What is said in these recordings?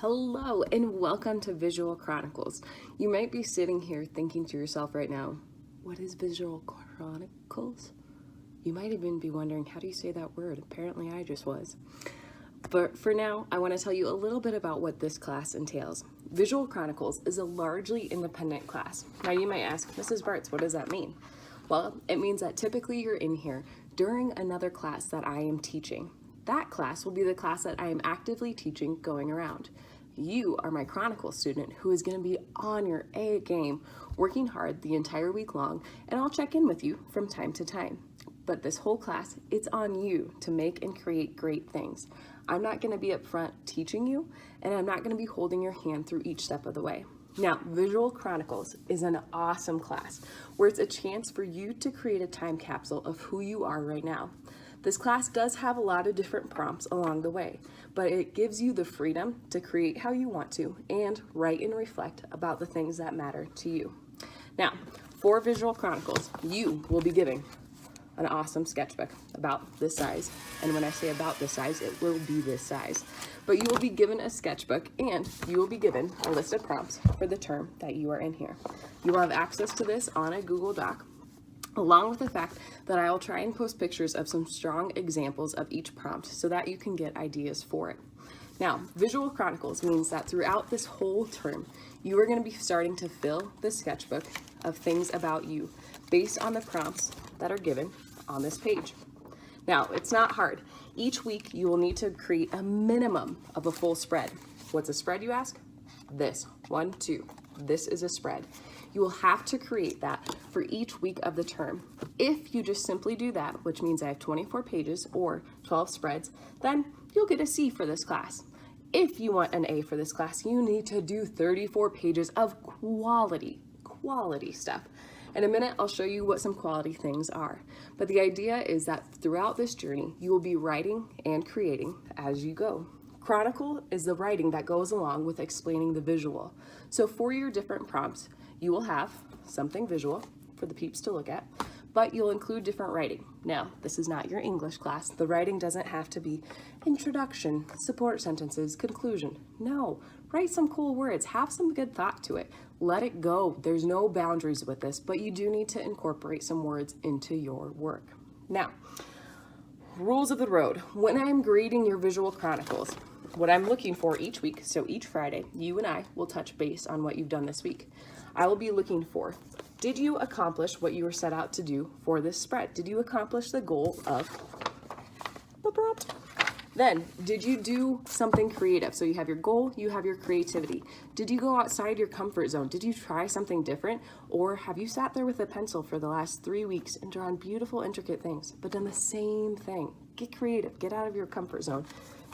Hello and welcome to Visual Chronicles. You might be sitting here thinking to yourself right now, what is Visual Chronicles? You might even be wondering, how do you say that word? Apparently I just was. But for now, I want to tell you a little bit about what this class entails. Visual Chronicles is a largely independent class. Now you might ask, Mrs. Bartz, what does that mean? Well, it means that typically you're in here during another class that I am teaching. That class will be the class that I am actively teaching going around. You are my Chronicles student who is going to be on your A game, working hard the entire week long, and I'll check in with you from time to time. But this whole class, it's on you to make and create great things. I'm not going to be up front teaching you, and I'm not going to be holding your hand through each step of the way. Now, Visual Chronicles is an awesome class where it's a chance for you to create a time capsule of who you are right now. This class does have a lot of different prompts along the way, but it gives you the freedom to create how you want to and write and reflect about the things that matter to you. Now, for Visual Chronicles, you will be given an awesome sketchbook about this size. And when I say about this size, it will be this size. But you will be given a sketchbook and you will be given a list of prompts for the term that you are in here. You will have access to this on a Google Doc, along with the fact that I will try and post pictures of some strong examples of each prompt so that you can get ideas for it. Now, Visual Chronicles means that throughout this whole term, you are going to be starting to fill the sketchbook of things about you based on the prompts that are given on this page. Now, it's not hard. Each week, you will need to create a minimum of a full spread. What's a spread, you ask? This, 1, 2. This is a spread. You will have to create that for each week of the term. If you just simply do that, which means I have 24 pages or 12 spreads, then you'll get a C for this class. If you want an A for this class, you need to do 34 pages of quality stuff. In a minute, I'll show you what some quality things are. But the idea is that throughout this journey, you will be writing and creating as you go. Chronicle is the writing that goes along with explaining the visual. So for your different prompts, you will have something visual for the peeps to look at, but you'll include different writing. Now, this is not your English class. The writing doesn't have to be introduction, support sentences, conclusion. No, write some cool words, have some good thought to it. Let it go. There's no boundaries with this, but you do need to incorporate some words into your work. Now, rules of the road. When I'm grading your Visual Chronicles, what I'm looking for each week, so each Friday, you and I will touch base on what you've done this week. I will be looking for, did you accomplish what you were set out to do for this spread? Did you accomplish the goal of the prompt? Then, did you do something creative? So you have your goal, you have your creativity. Did you go outside your comfort zone? Did you try something different? Or have you sat there with a pencil for the last 3 weeks and drawn beautiful, intricate things, but done the same thing? Get creative, get out of your comfort zone,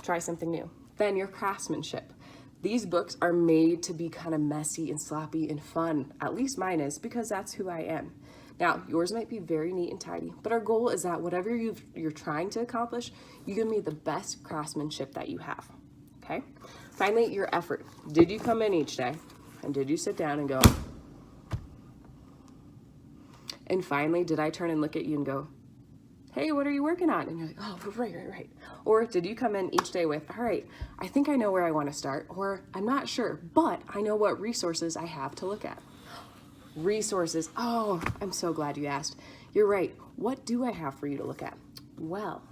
try something new. Then your craftsmanship. These books are made to be kind of messy and sloppy and fun. At least mine is, because that's who I am. Now, yours might be very neat and tidy, but our goal is that whatever you're trying to accomplish, you give me the best craftsmanship that you have, okay? Finally, your effort. Did you come in each day? And did you sit down and go? And finally, did I turn and look at you and go, hey, what are you working on? And you're like, oh, right. Or did you come in each day with, all right, I think I know where I want to start, or I'm not sure, but I know what resources I have to look at. Resources. Oh, I'm so glad you asked. You're right. What do I have for you to look at? Well,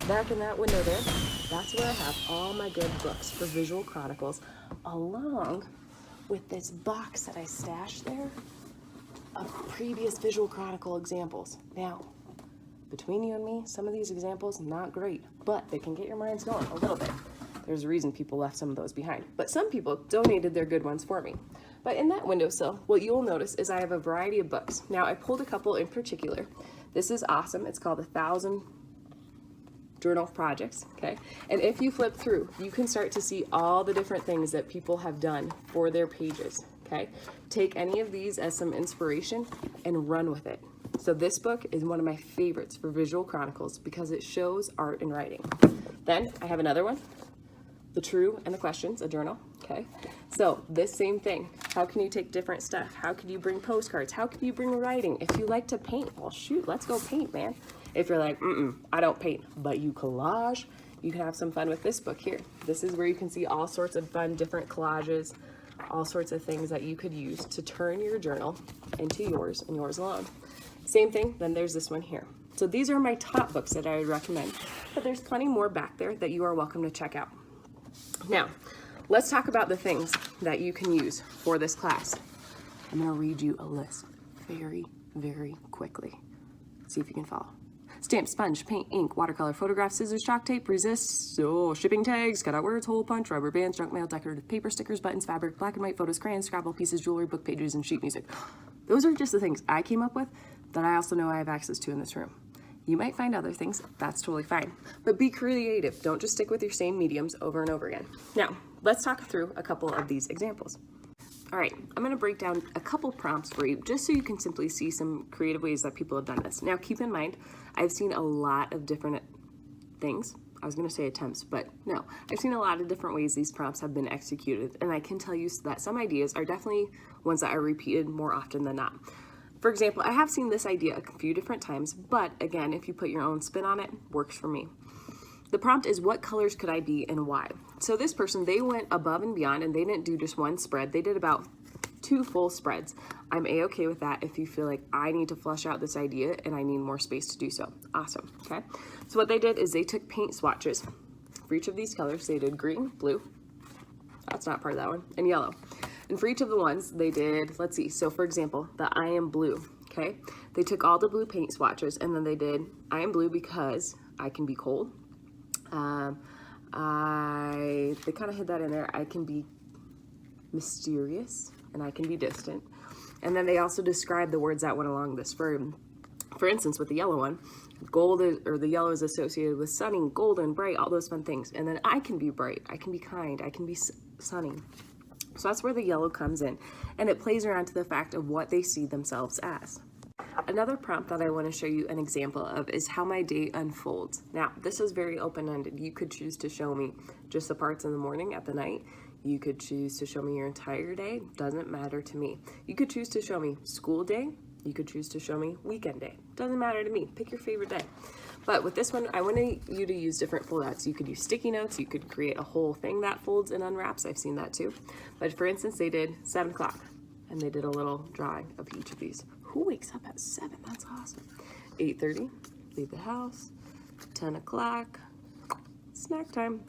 back in that window there, that's where I have all my good books for Visual Chronicles, along with this box that I stashed there of previous Visual Chronicle examples. Now, between you and me, some of these examples, not great, but they can get your minds going a little bit. There's a reason people left some of those behind, but some people donated their good ones for me. But in that windowsill, what you'll notice is I have a variety of books. Now, I pulled a couple in particular. This is awesome. It's called 1,000 Journal Projects, okay? And if you flip through, you can start to see all the different things that people have done for their pages, okay? Take any of these as some inspiration and run with it. So this book is one of my favorites for Visual Chronicles because it shows art and writing. Then I have another one, The True and the Questions, a journal, okay? So this same thing, how can you take different stuff? How can you bring postcards? How can you bring writing? If you like to paint, well shoot, let's go paint, man. If you're like, I don't paint, but you collage, You can have some fun with this book here. This is where you can see all sorts of fun, different collages, all sorts of things that you could use to turn your journal into yours and yours alone. Same thing, then there's this one here. So these are my top books that I would recommend, but there's plenty more back there that you are welcome to check out. Now, let's talk about the things that you can use for this class. I'm gonna read you a list very, very quickly. See if you can follow. Stamp, sponge, paint, ink, watercolor, photograph, scissors, chalk, tape, resist, shipping tags, cutout words, hole punch, rubber bands, junk mail, decorative paper, stickers, buttons, fabric, black and white photos, crayons, Scrabble pieces, jewelry, book pages, and sheet music. Those are just the things I came up with that I also know I have access to in this room. You might find other things, that's totally fine. But be creative, don't just stick with your same mediums over and over again. Now, let's talk through a couple of these examples. All right, I'm gonna break down a couple prompts for you just so you can simply see some creative ways that people have done this. Now, keep in mind, I've seen a lot of different things. I was gonna say attempts, but no. I've seen a lot of different ways these prompts have been executed, and I can tell you that some ideas are definitely ones that are repeated more often than not. For example, I have seen this idea a few different times, but again, if you put your own spin on it, works for me. The prompt is, what colors could I be and why? So this person, they went above and beyond, and they didn't do just one spread. They did about 2 full spreads. I'm a-okay with that if you feel like I need to flesh out this idea and I need more space to do so. Awesome, okay? So what they did is they took paint swatches for each of these colors. They did green, blue, that's not part of that one, and yellow. And for each of the ones, they did, let's see, so for example, the I am blue, okay? They took all the blue paint swatches, and then they did, I am blue because I can be cold. They kind of hid that in there. I can be mysterious, and I can be distant. And then they also described the words that went along this. For instance, with the yellow one, gold or the yellow is associated with sunny, golden, bright, all those fun things. And then I can be bright, I can be kind, I can be sunny. So that's where the yellow comes in, and it plays around to the fact of what they see themselves as. Another prompt that I want to show you an example of is how my day unfolds. Now, this is very open-ended. You could choose to show me just the parts in the morning, at the night. You could choose to show me your entire day. Doesn't matter to me. You could choose to show me school day. You could choose to show me weekend day. Doesn't matter to me. Pick your favorite day. But with this one, I want you to use different foldouts. You could use sticky notes. You could create a whole thing that folds and unwraps. I've seen that too. But for instance, they did 7 o'clock, and they did a little drawing of each of these. Who wakes up at 7? That's awesome. 8:30, leave the house. 10 o'clock, snack time.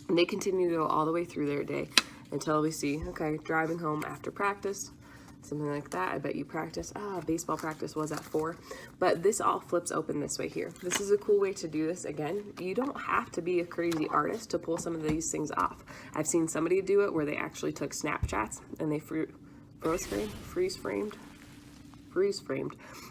And they continue to go all the way through their day until we see, okay, driving home after practice, something like that. I bet you practice. Baseball practice was at 4. But this all flips open this way here. This is a cool way to do this. Again, you don't have to be a crazy artist to pull some of these things off. I've seen somebody do it where they actually took Snapchats and they freeze framed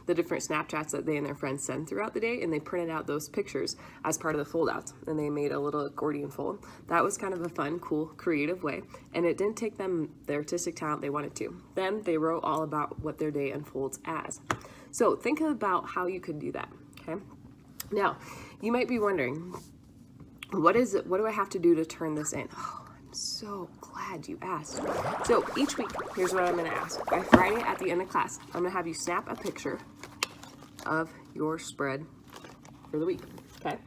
the different Snapchats that they and their friends send throughout the day, and they printed out those pictures as part of the foldouts, and they made a little accordion fold. That was kind of a fun, cool, creative way, and it didn't take them the artistic talent they wanted to. Then they wrote all about what their day unfolds as. So think about how you could do that, okay? Now, you might be wondering, what do I have to do to turn this in? I'm so glad you asked. So each week, here's what I'm gonna ask. By Friday at the end of class, I'm gonna have you snap a picture of your spread for the week, okay?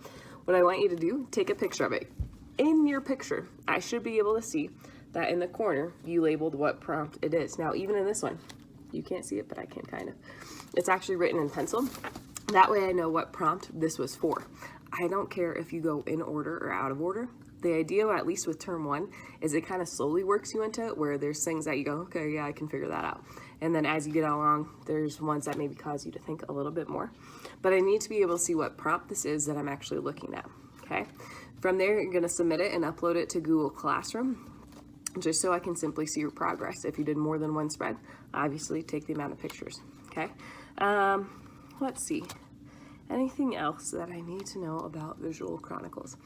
What I want you to do, take a picture of it. In your picture, I should be able to see that in the corner, you labeled what prompt it is. Now, even in this one, you can't see it, but I can kind of. It's actually written in pencil. That way I know what prompt this was for. I don't care if you go in order or out of order. The idea, at least with term 1, is it kind of slowly works you into it, where there's things that you go, okay, yeah, I can figure that out. And then as you get along, there's ones that maybe cause you to think a little bit more. But I need to be able to see what prompt this is that I'm actually looking at, okay? From there, you're gonna submit it and upload it to Google Classroom, just so I can simply see your progress. If you did more than one spread, obviously take the amount of pictures, okay? Let's see. Anything else that I need to know about Visual Chronicles?